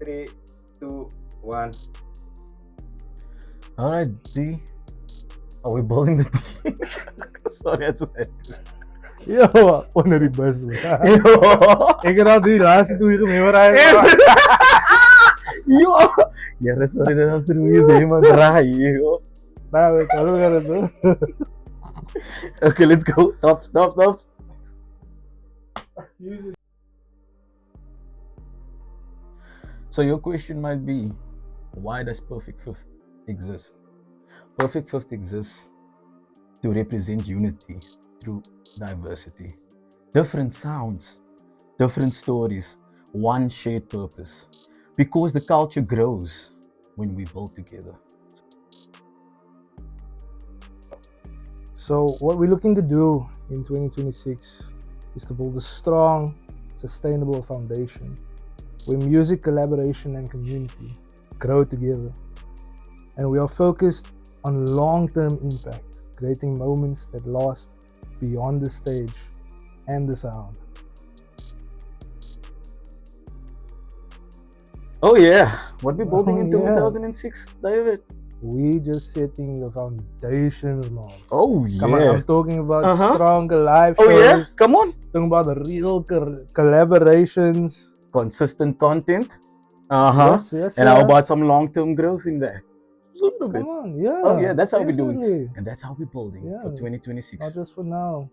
3, 2, 1. Alright, D. Are we building the team? Sorry, that's it. Yo, onder die bus. Man. Yo! Ik had al die laatste toen je gememorized. Yo! Yeah, sorry that after we do my draai, yo. Nou, we gaan het doen. Okay, let's go. Stop. So your question might be, why does Perfect Fifth exist? Perfect Fifth exists to represent unity through diversity. Different sounds, different stories, one shared purpose. Because the culture grows when we build together. So what we're looking to do in 2026 is to build a strong, sustainable foundation where music, collaboration and community grow together. And we are focused on long-term impact, creating moments that last beyond the stage and the sound. Oh yeah, what we building in Yeah. 2006, David? We just setting the foundations, man. Oh yeah. Come on, I'm talking about Uh-huh. stronger live Oh yeah, shows. come on. Talking about the real collaborations. Consistent content. Uh-huh. Yes. And how about some long-term growth in there? Just a little bit. Come on, yeah. Oh yeah, that's how we're doing. definitely. And that's how we're building Yeah. for 2026. Not just for now.